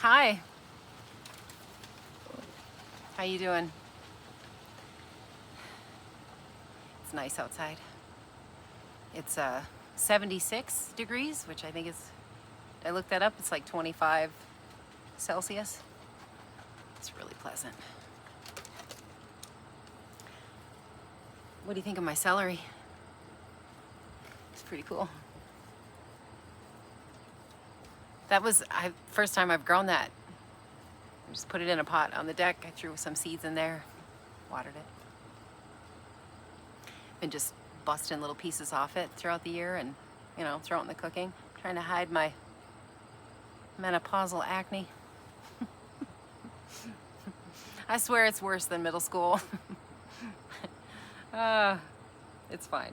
Hi, how you doing? It's nice outside. It's 76 degrees, which I think is, I looked that up, it's like 25 Celsius. It's really pleasant. What do you think of my celery? It's pretty cool. That was first time I've grown that. I just put it in a pot on the deck. I threw some seeds in there, watered it. Been just busting little pieces off it throughout the year and, throw it in the cooking. Trying to hide my menopausal acne. I swear it's worse than middle school. It's fine.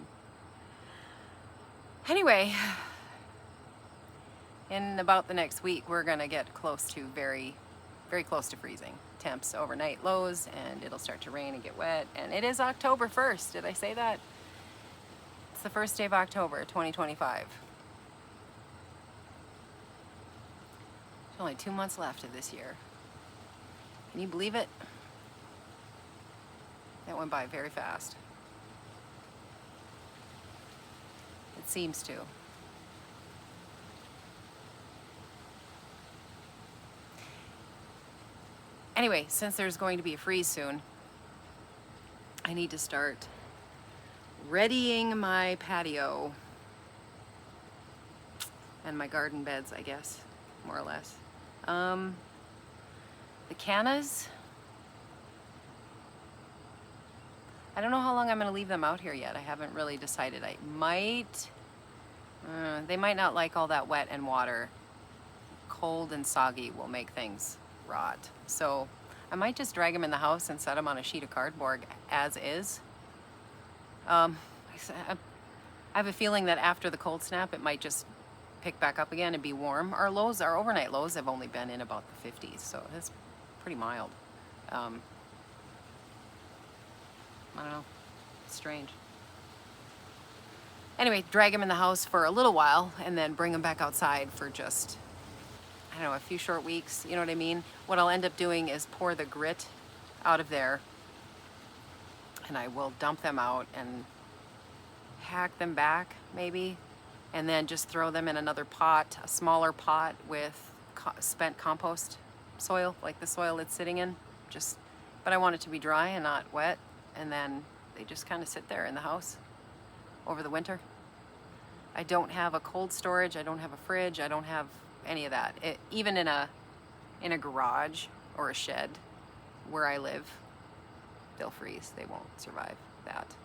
Anyway, in about the next week, we're gonna get close to very close to freezing. Temps overnight lows, and it'll start to rain and get wet. And it is October 1st. Did I say that? It's the first day of October, 2025. There's only 2 months left of this year. Can you believe it? That went by very fast. It seems to. Anyway, since there's going to be a freeze soon, I need to start readying my patio and my garden beds, I guess, more or less. The cannas, I don't know how long I'm going to leave them out here yet. I haven't really decided. They might not like all that wet and water. Cold and soggy will make things rot. So I might just drag them in the house and set them on a sheet of cardboard as is. I have a feeling that after the cold snap, it might just pick back up again and be warm. Our overnight lows have only been in about the 50s, so it's pretty mild. I don't know, it's strange. Anyway, drag them in the house for a little while and then bring them back outside for just, I don't know, a few short weeks, you know what I mean? What I'll end up doing is pour the grit out of there, and I will dump them out and hack them back maybe, and then just throw them in another pot, a smaller pot with spent compost soil, like the soil it's sitting in. But I want it to be dry and not wet, and then they just kind of sit there in the house over the winter. I don't have a cold storage, I don't have a fridge, I don't have any of that. Even in a garage or a shed where I live, they'll freeze. They won't survive that.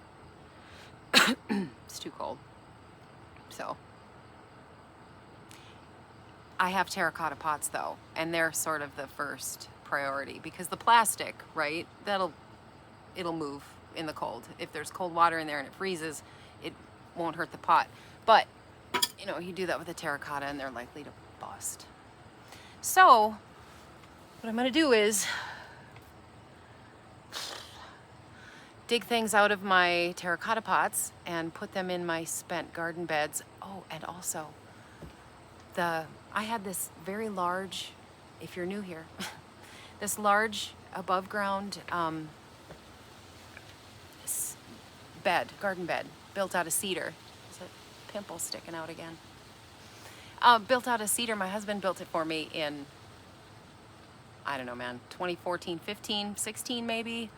It's too cold. So I have terracotta pots though, and they're sort of the first priority because the plastic, right, it'll move in the cold. If there's cold water in there and it freezes, it won't hurt the pot. But you do that with a terracotta and they're likely to bust. So what I'm gonna do is dig things out of my terracotta pots and put them in my spent garden beds. Oh, and also I had this very large, if you're new here, this large above ground garden bed built out of cedar. There's a pimple sticking out again. Built out of cedar. My husband built it for me in, I don't know, man, 2014, 15, 16 maybe.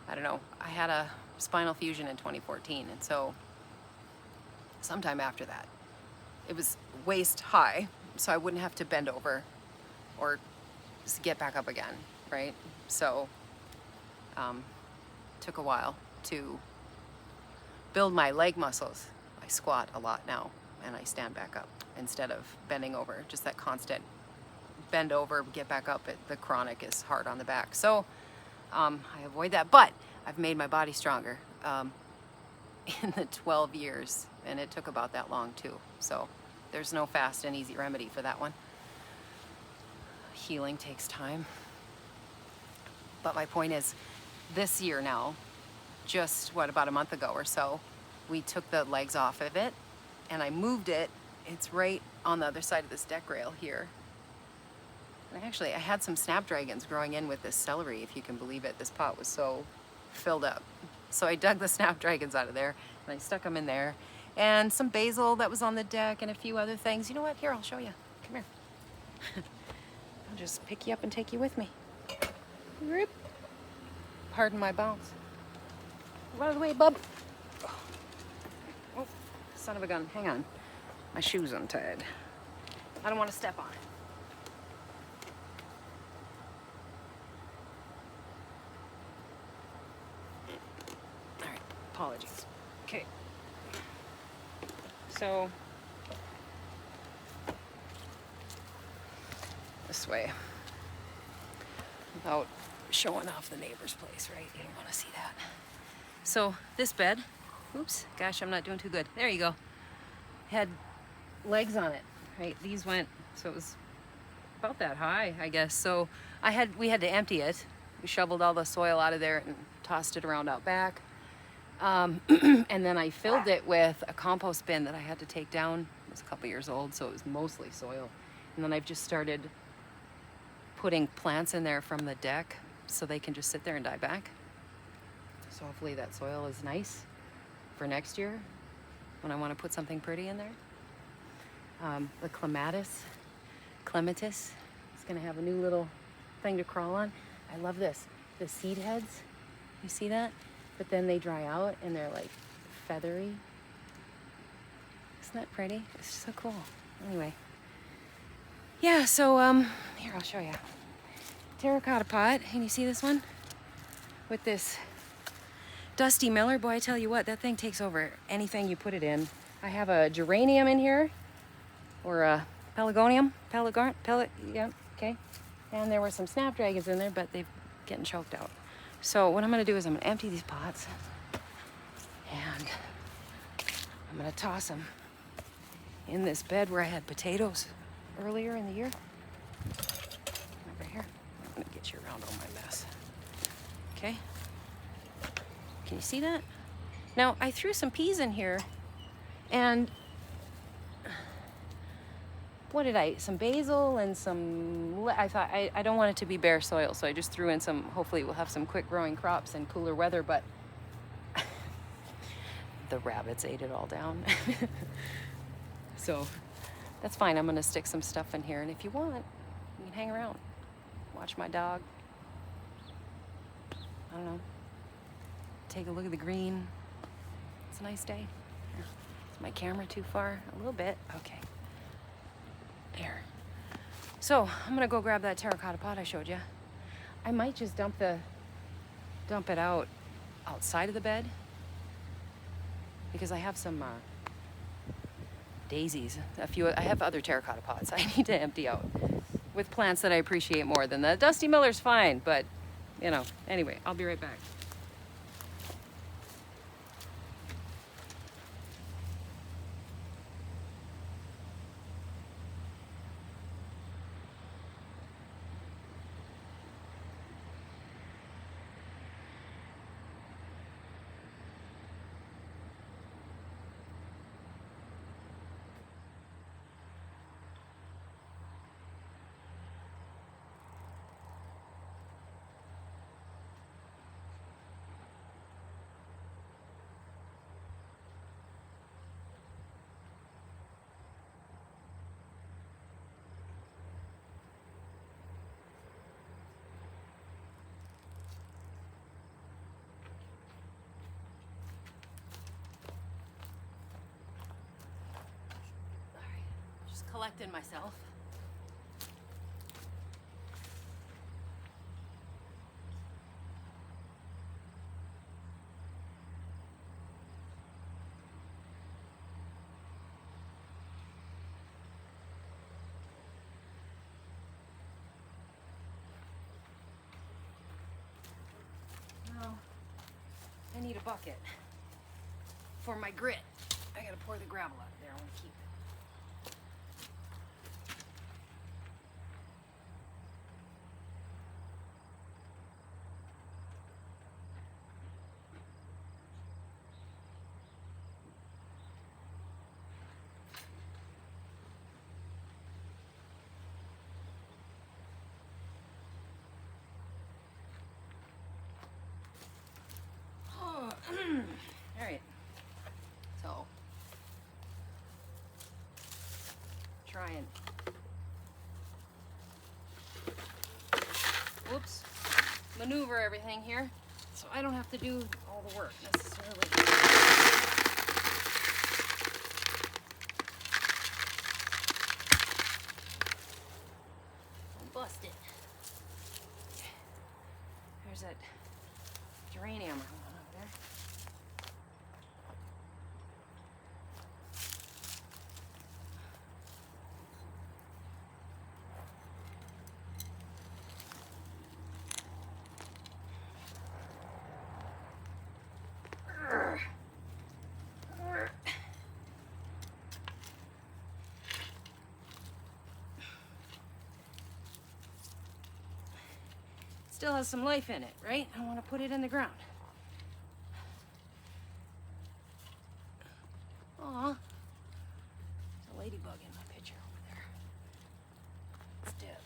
I don't know. I had a spinal fusion in 2014, and so sometime after that, it was waist high, so I wouldn't have to bend over or just get back up again, right? So took a while to build my leg muscles. I squat a lot now, and I stand back up instead of bending over. Just that constant bend over, get back up. The chronic is hard on the back. So I avoid that, but I've made my body stronger in the 12 years, and it took about that long too. So there's no fast and easy remedy for that one. Healing takes time. But my point is, this year now, just about a month ago or so, we took the legs off of it and I moved it. It's right on the other side of this deck rail here. And actually, I had some snapdragons growing in with this celery, if you can believe it. This pot was so filled up. So I dug the snapdragons out of there and I stuck them in there. And some basil that was on the deck and a few other things. You know what? Here, I'll show you. Come here. I'll just pick you up and take you with me. Rip. Pardon my bounce. Out of the way, bub. Oh, son of a gun. Hang on. My shoe's untied. I don't want to step on it. All right. Apologies. Okay. So, this way. Without showing off the neighbor's place, right? You don't want to see that. So this bed, oops, gosh, I'm not doing too good. There you go. Had legs on it, right? These went, so it was about that high, I guess. So we had to empty it. We shoveled all the soil out of there and tossed it around out back. And then I filled it with a compost bin that I had to take down. It was a couple years old, so it was mostly soil. And then I've just started putting plants in there from the deck so they can just sit there and die back. So hopefully that soil is nice for next year when I want to put something pretty in there. The clematis is going to have a new little thing to crawl on. I love this. The seed heads, you see that? But then they dry out and they're like feathery. Isn't that pretty? It's so cool. Anyway. Yeah, so here, I'll show you. Terracotta pot, and you see this one? With this Dusty Miller, boy, I tell you what, that thing takes over anything you put it in. I have a geranium in here, or a pelargonium, yeah, okay. And there were some snapdragons in there, but they're getting choked out. So what I'm gonna do is I'm gonna empty these pots, and I'm gonna toss them in this bed where I had potatoes earlier in the year. Over here, I'm gonna get you around all my mess. Okay. Can you see that? Now, I threw some peas in here, and what did some basil and some, I thought, I don't want it to be bare soil, so I just threw in some, hopefully we'll have some quick growing crops and cooler weather, but the rabbits ate it all down. So that's fine, I'm gonna stick some stuff in here, and if you want, you can hang around, watch my dog. I don't know. Take a look at the green. It's a nice day. Here. Is my camera too far? A little bit. Okay. There. So I'm gonna go grab that terracotta pot I showed you. I might just dump it out outside of the bed because I have some daisies. I have other terracotta pots I need to empty out with plants that I appreciate more than that. Dusty Miller's fine, but you know. Anyway, I'll be right back. Collecting myself. Now, I need a bucket for my grit. I gotta pour the gravel out of there. I want to keep it. try and, whoops, maneuver everything here so I don't have to do all the work necessarily. Don't bust it. There's that geranium over there. Still has some life in it, right? I want to put it in the ground. Aw, there's a ladybug in my picture over there. It's dead.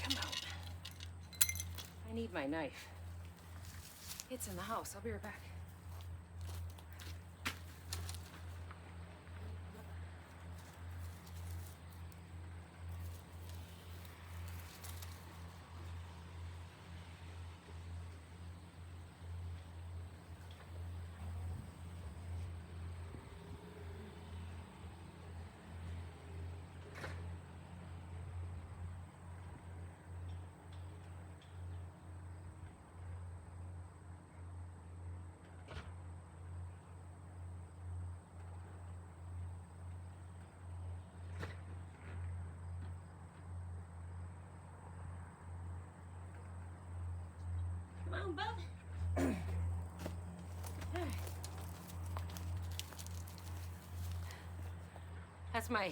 Come out. I need my knife. It's in the house. I'll be right back. Come on, bub. That's my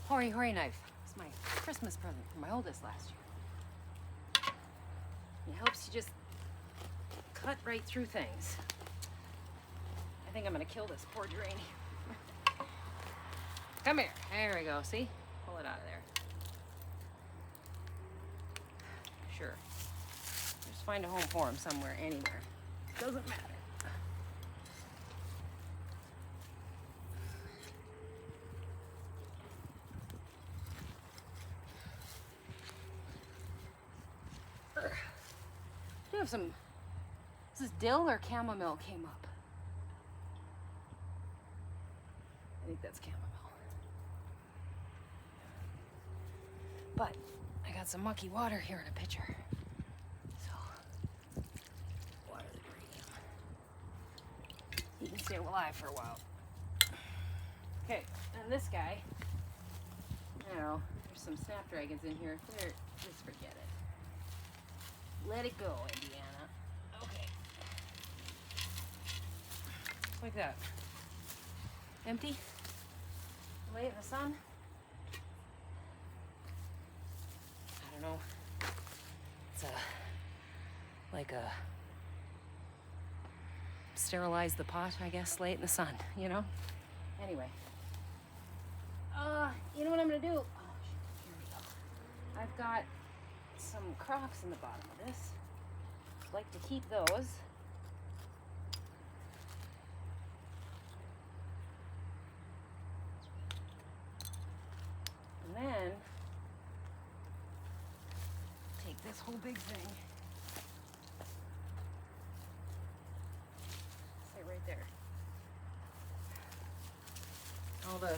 Hori Hori knife. It's my Christmas present for my oldest last year. It helps you just cut right through things. I think I'm gonna kill this poor geranium. Come here. There we go. See? Pull it out of there. Sure. Just find a home for him somewhere, anywhere. Doesn't matter. I have some. Is this dill or chamomile came up? I think that's chamomile. But I got some mucky water here in a pitcher. So, water the geranium. He can stay alive for a while. Okay, and this guy, you know, there's some snapdragons in here. There, just forget it. Let it go, Indiana. Okay. Like that. Empty. Lay it in the sun. I don't know. It's like a sterilize the pot, I guess. Lay it in the sun, you know? Anyway. You know what I'm gonna do? Oh, here we go. I've got some crocks in the bottom of this. I'd like to keep those. And then take this whole big thing. Say right there. All the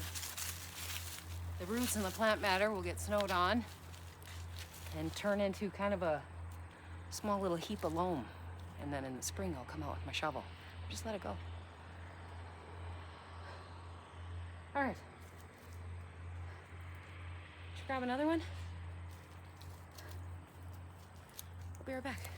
roots and the plant matter will get snowed on and turn into kind of a small little heap of loam. And then in the spring, I'll come out with my shovel. Just let it go. All right. Should grab another one? I'll be right back.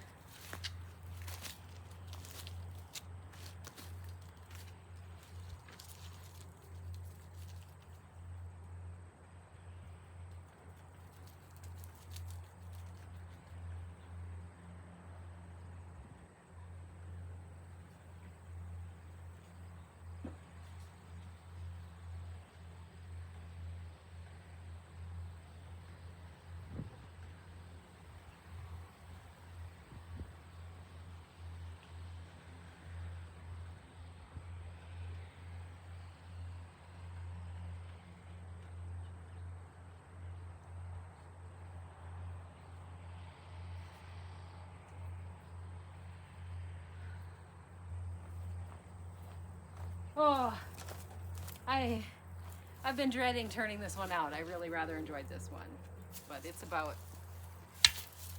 Oh, I've been dreading turning this one out. I really rather enjoyed this one, but it's about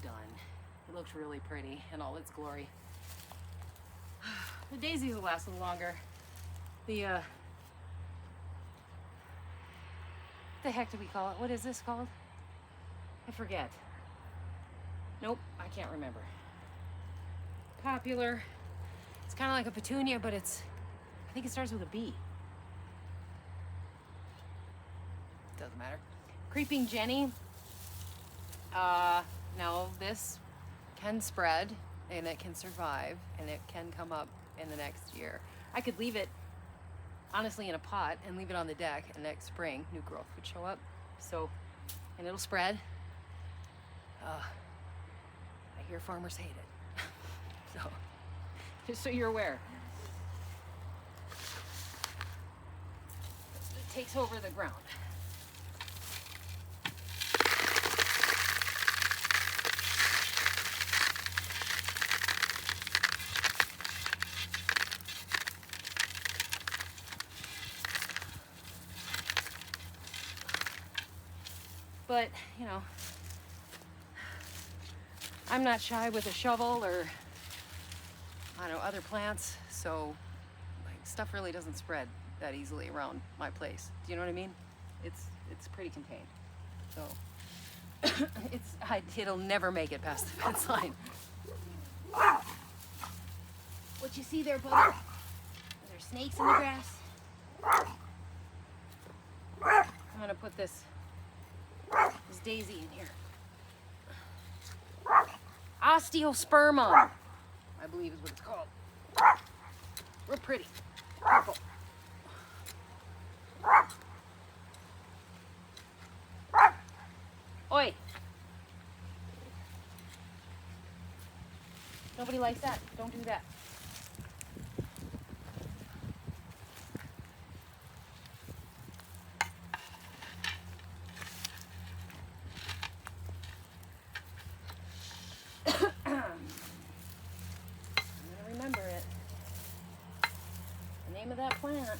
done. It looks really pretty in all its glory. The daisies will last a little longer. The heck do we call it? What is this called? I forget. Nope, I can't remember. Popular. It's kind of like a petunia, but I think it starts with a B. Doesn't matter. Creeping Jenny. Now this can spread and it can survive and it can come up in the next year. I could leave it honestly in a pot and leave it on the deck, and next spring new growth would show up. So, and it'll spread. I hear farmers hate it. So, just so you're aware. It takes over the ground. But, you know, I'm not shy with a shovel or, I don't know, other plants, so like, stuff really doesn't spread that easily around my place. Do you know what I mean? It's pretty contained. So it'll never make it past the fence line. What you see there, buddy? Are there snakes in the grass? I'm gonna put this daisy in here. Osteospermum, I believe is what it's called. Real pretty. Purple. Oi. Nobody likes that. Don't do that. Of that plant.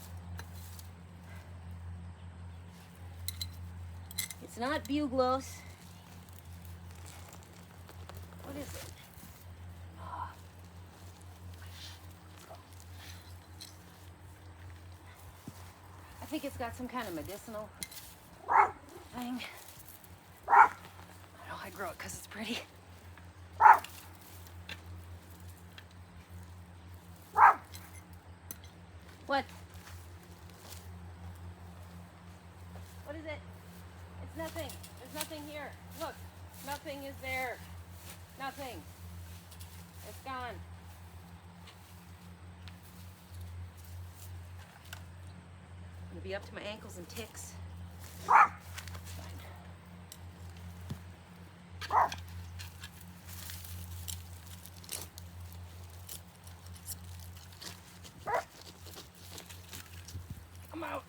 It's not buglos. What is it? Oh. I think it's got some kind of medicinal thing. I know I grow it because it's pretty. What? What is it? It's nothing. There's nothing here. Look, nothing is there. Nothing. It's gone. I'm gonna be up to my ankles in ticks. Come out.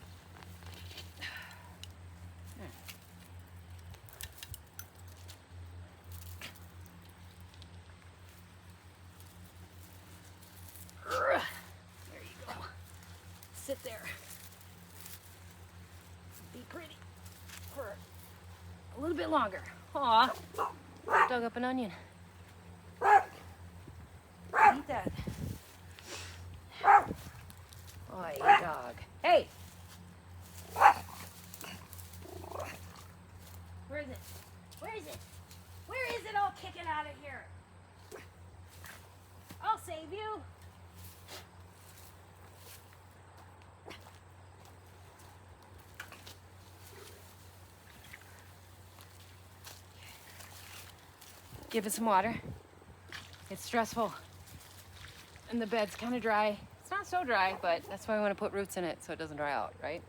There you go. Sit there. Be pretty for a little bit longer. Aw, dug up an onion. Eat that. Oi, dog. Hey! Where is it? Where is it? Where is it? I'll kick it out of here. I'll save you. Give it some water. It's stressful. And the bed's kind of dry. It's not so dry, but that's why I want to put roots in it so it doesn't dry out, right?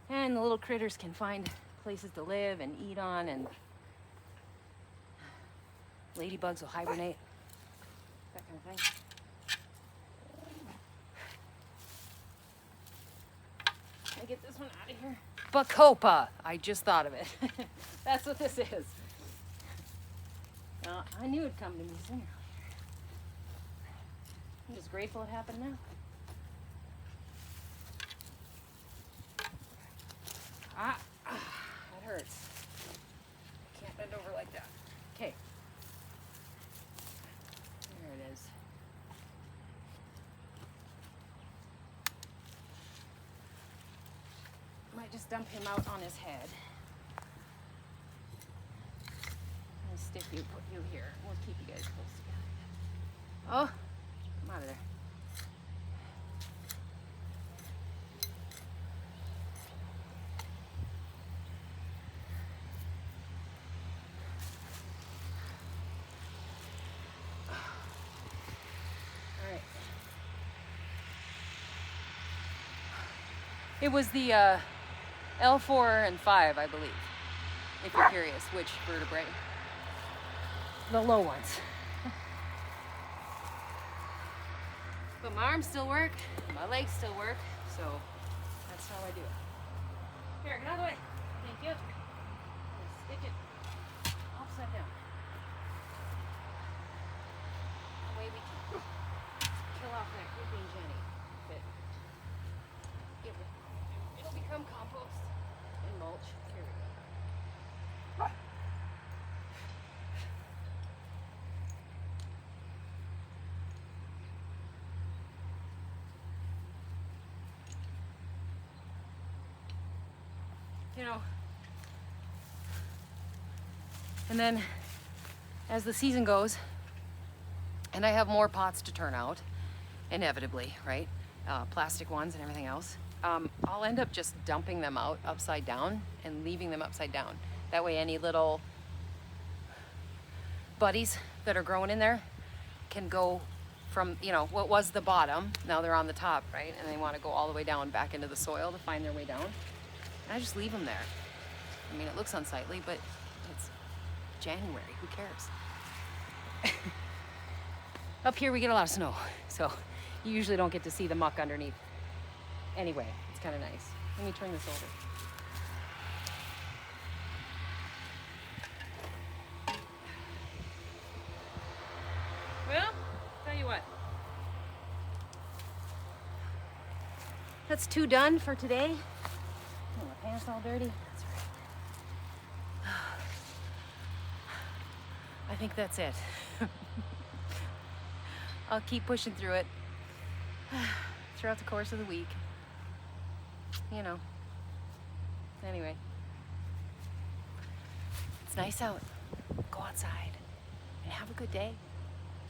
And the little critters can find places to live and eat on, and ladybugs will hibernate, that kind of thing. Can I get this one out of here? Bacopa. I just thought of it. That's what this is. I knew it'd come to me sooner or later. I'm just grateful it happened now. That hurts. I can't bend over like that. Okay. There it is. Might just dump him out on his head. And stick you, put you here. We'll keep you guys close together. Oh, come out of there. All right. It was the L4 and 5, I believe, if you're curious, which vertebrae. The low ones. But my arms still work, my legs still work, so that's how I do it. Here, get out of the way. Thank you. Stick it upside down. That way we can kill off that creeping Jenny. It'll become compost and mulch. Here we go. You know, and then as the season goes, and I have more pots to turn out, inevitably, right? Plastic ones and everything else. I'll end up just dumping them out upside down and leaving them upside down. That way any little buddies that are growing in there can go from, you know, what was the bottom, now they're on the top, right? And they want to go all the way down back into the soil to find their way down. And I just leave them there. I mean, it looks unsightly, but it's January, who cares? Up here we get a lot of snow, so you usually don't get to see the muck underneath. Anyway, it's kind of nice. Let me turn this over. Well, tell you what. That's 2 done for today. Oh, my pants all dirty. That's right. I think that's it. I'll keep pushing through it throughout the course of the week. You know. Anyway. It's nice out. Go outside and have a good day.